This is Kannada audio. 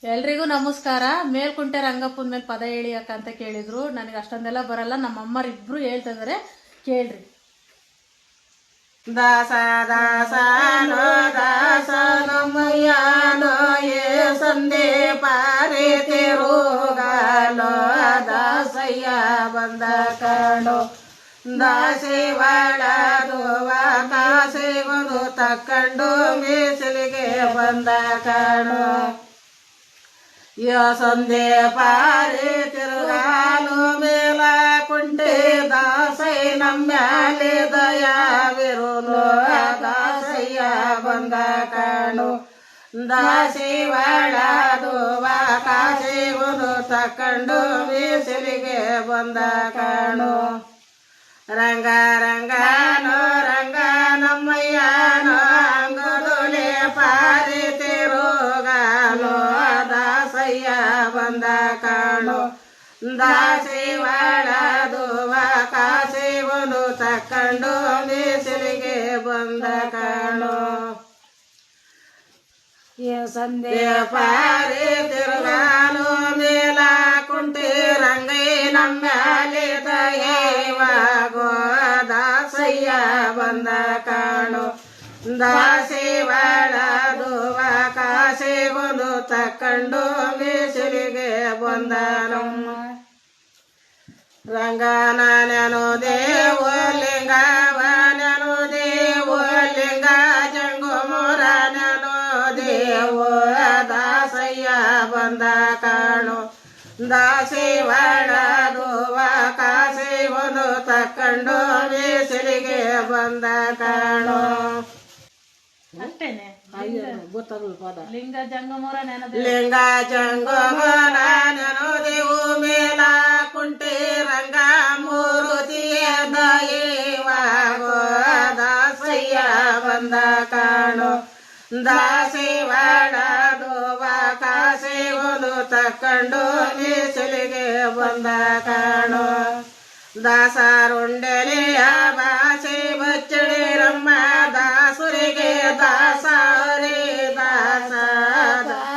ಎಲ್ರಿಗೂ ನಮಸ್ಕಾರ. ಮೇಲ್ಕುಂಟೆ ರಂಗಪ್ಪನ ಮೇಲೆ ಪದ ಹೇಳಿ ಅಕ್ಕ ಅಂತ ಕೇಳಿದ್ರು. ನನಗೆ ಅಷ್ಟೊಂದೆಲ್ಲ ಬರಲ್ಲ. ನಮ್ಮ ಅಮ್ಮರಿಬ್ರು ಹೇಳ್ತಾ ಇದಾರೆ, ಕೇಳ್ರಿ. ದಾಸ ದಾಸನೋ ದಾಸನಮಯ್ಯನೋ ಏ ಸಂದೇ ಪಾರೆ ತಿರುಗಾಲೋ ದಾಸಯ್ಯ ಬಂದ ಕಾಣೋ ದಾಸಿ ಬಾಳದುವ ಕಾಸಿಗೊಂದು ತಕ್ಕಂಡು ಮೀಸಲಿಗೆ ಬಂದ ಕಾಣೋ ಯೋ ಸಂದೇ ಪಾರೆ ತಿರುಗಾಲು ಮೇಲ ಕುಂಟೆ ದಾಸೈ ನಮ್ಮ್ಯಾಲೆ ದಯಾವಿರುಲೋ ದಾಸಯ್ಯ ಬಂದ ಕಾಣು ದಾಸಿ ಬಾಳದುವ ಕಾಸಿಗೊಂದು ತಕ್ಕಂಡು ಮೀಸಲಿಗೆ ಬಂದ ಕಾಣು ರಂಗ ರಂಗನೋ ರಂಗ ನಮ್ಮಯ್ಯನೋ ಅಂಗದುಲೆ ಪಾರಿ ತಿರುಗಾಲೋ ದಾಸಯ್ಯ ಬಂದ ಕಾಣೋ ದಾಸಿ ಬಾಳದುವ ಕಾಸಿಗೊಂದು ತಕ್ಕಂಡು ಮೀಸಲಿಗೆ ಬಂದ ಕಾಣೋ ಸಂದೇ ಪಾರಿ ತಿರುಗಾಲು ಮೇಲ ಕುಂಟಿ ರಂಗೈ ನಮ್ಮ್ಯಾಲೆ ದಯವಾಗೋ ದಾಸಯ್ಯ ಬಂದ ಕಾಣೋ ದಾಸಿ ಬಾಳದುವ ಕಾಸಿಗೊಂದು ತಕ್ಕಂಡು ಮೀಸಲಿಗೆ ಬಂದ ನಮ್ಮ ರಂಗನ ನೆನು ದೇವ ಲಿಂಗವ ನೆನು ದೇವ ಲಿಂಗ ಜಂಗುಮುರ ನೆನು ದೇವ ದಾಸಯ್ಯ ಬಂದ ಕಾಣೋ ದಾಸಿ ಬಾಳದುವ ಕಾಸಿಗೊಂದು ತಕ್ಕಂಡು ಮೀಸಲಿಗೆ ಬಂದ ಕಾಣೋ ಅಷ್ಟೇನೆ. ಪದ ಲಿಂಗ ಜಂಗಮೂರ ಲಿಂಗ ಜಂಗಮರ ನೆನು ದೇವು ಮೇಲ ಕುಂಟೆ ರಂಗ ಮೂರುತಿಯ ದಯವಾಗೋ ದಾಸಯ್ಯ ಬಂದ ಕಾಣೋ ದಾಸಿ ಬಾಳದುವ ಕಾಸಿಗೊಂದು ತಕ್ಕಂಡು ಮೀಸಲಿಗೆ ಬಂದ ಕಾಣೋ ದಾಸರುಂಡೆ